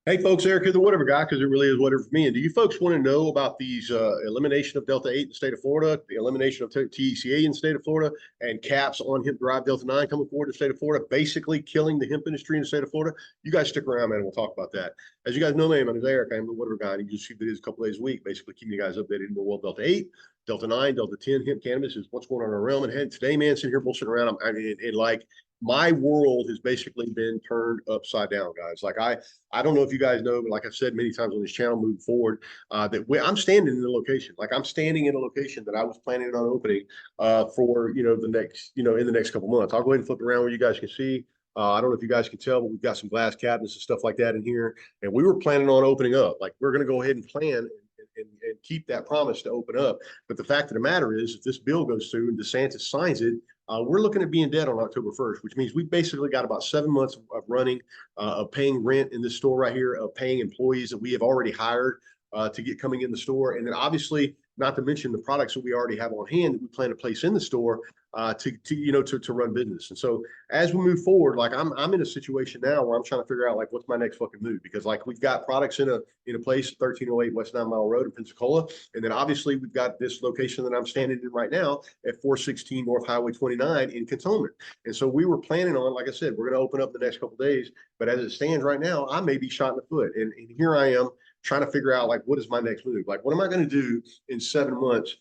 Hey folks, Eric here, the whatever guy, because it really is whatever for me. And do you folks want to know about these elimination of Delta-8 in the state of Florida, the elimination of THCa in the state of Florida, and caps on hemp-derived Delta-9 coming forward in the state of Florida, basically killing the hemp industry in the state of Florida? You guys stick around, man, and we'll talk about that. As you guys know, my name is Eric. I am the whatever guy, and you just see videos a couple days a week, basically keeping you guys updated in the world Delta-8, Delta-9, Delta-10, hemp cannabis is what's going on in our realm. And today, man, sitting here bullshitting around, like my world has basically been turned upside down, guys. Like I don't know if you guys know, but like I've said many times on this channel, moving forward, I'm standing in the location. Like I'm standing in a location that I was planning on opening for the next in the next couple months. I'll go ahead and flip it around where you guys can see. I don't know if you guys can tell, but we've got some glass cabinets and stuff like that in here, and we were planning on opening up. Like we're going to go ahead and plan. And keep that promise to open up. But the fact of the matter is, if this bill goes through and DeSantis signs it, we're looking at being dead on October 1st, which means we basically got about 7 months of running, of paying rent in this store right here, of paying employees that we have already hired to get coming in the store. And then obviously, not to mention the products that we already have on hand that we plan to place in the store to run business. And so as we move forward, like I'm in a situation now where I'm trying to figure out like what's my next fucking move, because like we've got products in a place 1308 West 9 Mile Road in Pensacola, and then obviously we've got this location that I'm standing in right now at 416 North Highway 29 in Cantonment. And so we were planning on, like I said, we're going to open up the next couple of days, but as it stands right now, I may be shot in the foot, and here I am trying to figure out like what is my next move, like what am I going to do in 7 months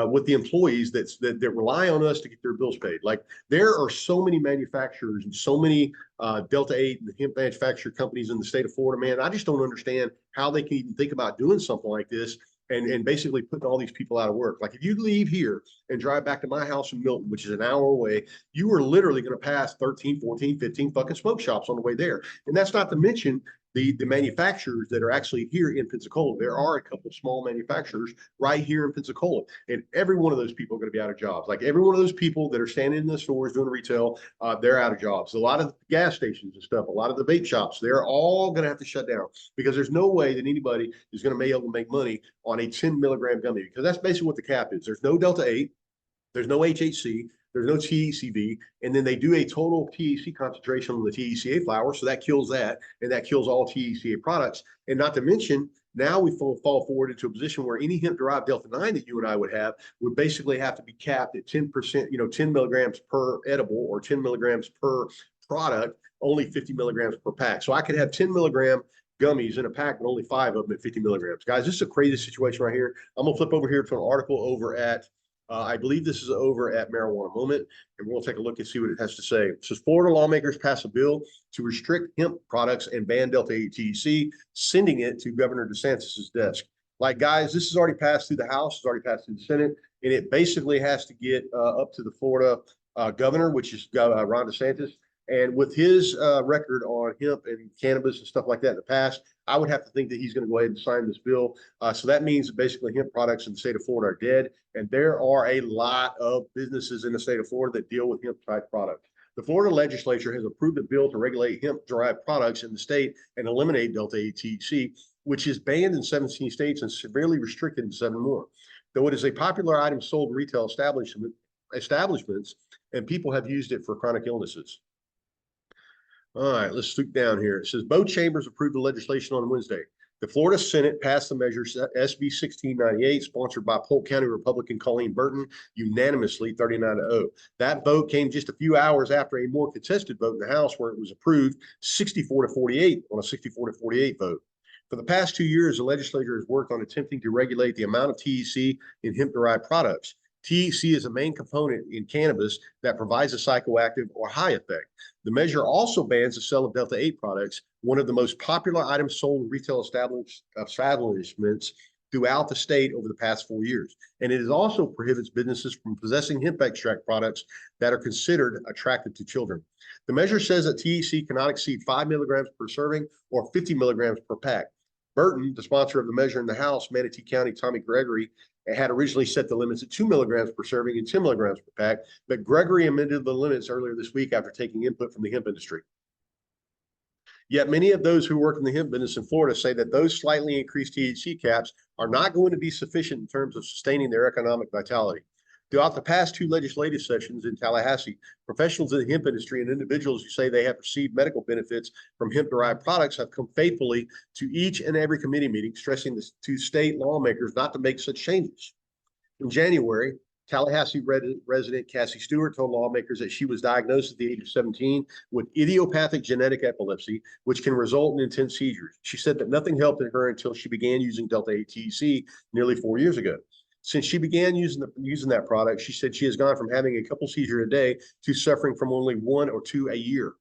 with the employees that rely on us to get their bills paid. Like there are so many manufacturers and so many Delta-8 and hemp manufacturer companies in the state of Florida, man. I just don't understand how they can even think about doing something like this and basically putting all these people out of work. Like if you leave here and drive back to my house in Milton, which is an hour away, you are literally going to pass 13, 14, 15 fucking smoke shops on the way there. And that's not to mention the manufacturers that are actually here in Pensacola. There are a couple small manufacturers right here in Pensacola, and every one of those people are going to be out of jobs. Like every one of those people that are standing in the stores doing retail, they're out of jobs. A lot of gas stations and stuff, a lot of the vape shops, they're all going to have to shut down because there's no way that anybody is going to be able to make money on a 10 milligram gummy, because that's basically what the cap is. There's no Delta-8, there's no HHC, there's no THCV, and then they do a total THC concentration on the THCA flower, so that kills that, and that kills all THCA products. And not to mention, now we fall forward into a position where any hemp-derived Delta-9 that you and I would have would basically have to be capped at 10%, 10 milligrams per edible or 10 milligrams per product, only 50 milligrams per pack. So I could have 10 milligram gummies in a pack, but only 5 of them at 50 milligrams. Guys, this is a crazy situation right here. I'm going to flip over here to an article over at I believe this is over at Marijuana Moment, and we'll take a look and see what it has to say. It says Florida lawmakers pass a bill to restrict hemp products and ban Delta-8 THC, sending it to Governor DeSantis' desk. Like, guys, this has already passed through the House, it's already passed through the Senate, and it basically has to get up to the Florida governor, which is Ron DeSantis. And with his record on hemp and cannabis and stuff like that in the past, I would have to think that he's going to go ahead and sign this bill. So that means that basically hemp products in the state of Florida are dead. And there are a lot of businesses in the state of Florida that deal with hemp type products. The Florida legislature has approved a bill to regulate hemp derived products in the state and eliminate Delta-8 THC, which is banned in 17 states and severely restricted in 7 more. Though it is a popular item sold in retail establishments, and people have used it for chronic illnesses. All right, let's scoot down here. It says both chambers approved the legislation on Wednesday. The Florida Senate passed the measure SB 1698, sponsored by Polk County Republican Colleen Burton, unanimously 39-0. That vote came just a few hours after a more contested vote in the House, where it was approved 64-48 on a 64-48 vote. For the past 2 years, the legislature has worked on attempting to regulate the amount of THC in hemp-derived products. THC is a main component in cannabis that provides a psychoactive or high effect. The measure also bans the sale of Delta-8 products, one of the most popular items sold in retail establishments throughout the state over the past 4 years. And it also prohibits businesses from possessing hemp extract products that are considered attractive to children. The measure says that THC cannot exceed 5 milligrams per serving or 50 milligrams per pack. Burton, the sponsor of the measure in the House, Manatee County Tommy Gregory, had originally set the limits at 2 milligrams per serving and 10 milligrams per pack, but Gregory amended the limits earlier this week after taking input from the hemp industry. Yet many of those who work in the hemp business in Florida say that those slightly increased THC caps are not going to be sufficient in terms of sustaining their economic vitality. Throughout the past two legislative sessions in Tallahassee, professionals in the hemp industry and individuals who say they have received medical benefits from hemp-derived products have come faithfully to each and every committee meeting, stressing to state lawmakers not to make such changes. In January, Tallahassee resident Cassie Stewart told lawmakers that she was diagnosed at the age of 17 with idiopathic genetic epilepsy, which can result in intense seizures. She said that nothing helped her until she began using Delta-8 THC nearly 4 years ago. Since she began using that product, she said she has gone from having a couple seizures a day to suffering from only 1 or 2 a year.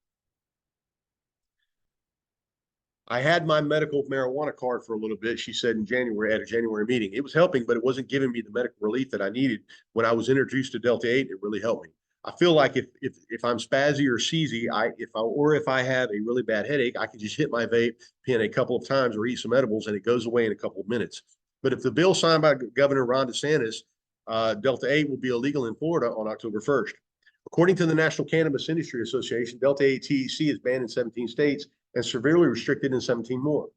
I had my medical marijuana card for a little bit, she said in January at a January meeting. It was helping, but it wasn't giving me the medical relief that I needed. When I was introduced to Delta-8, it really helped me. I feel like if I'm spazzy or seezy, if I have a really bad headache, I can just hit my vape pen a couple of times or eat some edibles and it goes away in a couple of minutes. But if the bill signed by Governor Ron DeSantis, Delta-8 will be illegal in Florida on October 1st. According to the National Cannabis Industry Association, Delta-8 THC is banned in 17 states and severely restricted in 17 more.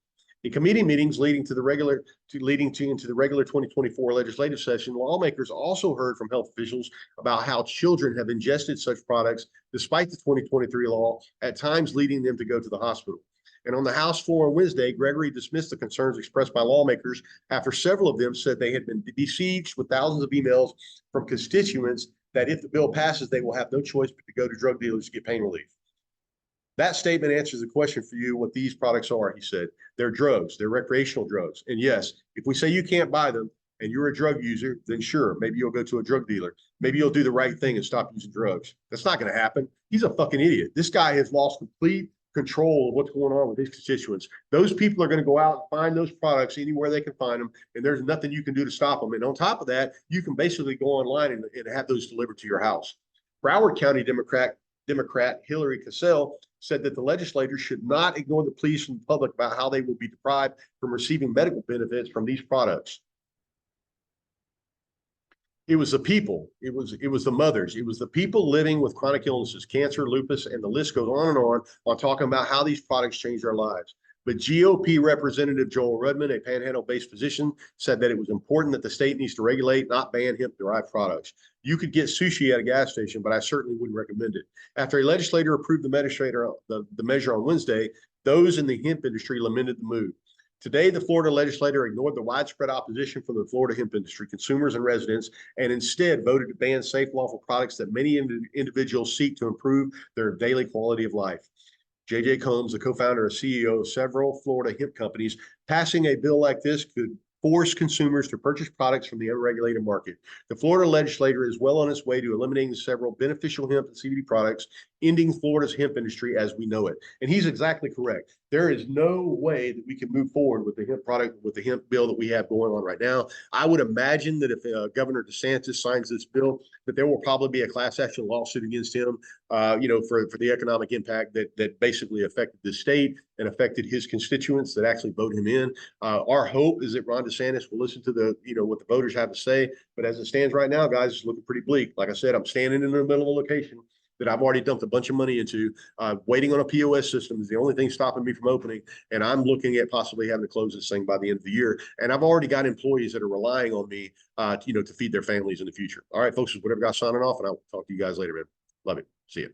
In committee meetings leading into the regular 2024 legislative session, lawmakers also heard from health officials about how children have ingested such products despite the 2023 law, at times leading them to go to the hospital. And on the House floor on Wednesday, Gregory dismissed the concerns expressed by lawmakers after several of them said they had been besieged with thousands of emails from constituents that if the bill passes, they will have no choice but to go to drug dealers to get pain relief. That statement answers the question for you what these products are, he said. They're drugs. They're recreational drugs. And yes, if we say you can't buy them and you're a drug user, then sure, maybe you'll go to a drug dealer. Maybe you'll do the right thing and stop using drugs. That's not going to happen. He's a fucking idiot. This guy has lost complete control of what's going on with his constituents. Those people are going to go out and find those products anywhere they can find them, and there's nothing you can do to stop them. And on top of that, you can basically go online and have those delivered to your house. Broward County Democrat Hillary Cassell said that the legislators should not ignore the pleas from the public about how they will be deprived from receiving medical benefits from these products. It was the people, it was the mothers, it was the people living with chronic illnesses, cancer, lupus, and the list goes on talking about how these products change their lives. But GOP Representative Joel Rudman, a Panhandle-based physician, said that it was important that the state needs to regulate, not ban hemp-derived products. You could get sushi at a gas station, but I certainly wouldn't recommend it. After a legislator approved the measure on Wednesday, those in the hemp industry lamented the move. Today, the Florida legislator ignored the widespread opposition from the Florida hemp industry, consumers, and residents, and instead voted to ban safe, lawful products that many individuals seek to improve their daily quality of life. J.J. Combs, the co-founder and CEO of several Florida hemp companies, passing a bill like this could force consumers to purchase products from the unregulated market. The Florida legislature is well on its way to eliminating several beneficial hemp and CBD products, ending Florida's hemp industry as we know it. And he's exactly correct. There is no way that we can move forward with the hemp product, with the hemp bill that we have going on right now. I would imagine that if Governor DeSantis signs this bill, that there will probably be a class action lawsuit against him, for the economic impact that basically affected the state and affected his constituents that actually vote him in. Our hope is that Ron DeSantis will listen to what the voters have to say. But as it stands right now, guys, it's looking pretty bleak. Like I said, I'm standing in the middle of a location that I've already dumped a bunch of money into. Waiting on a POS system is the only thing stopping me from opening. And I'm looking at possibly having to close this thing by the end of the year. And I've already got employees that are relying on me, to feed their families in the future. All right, folks, Whatever Guy signing off, and I'll talk to you guys later, man. Love it. See you.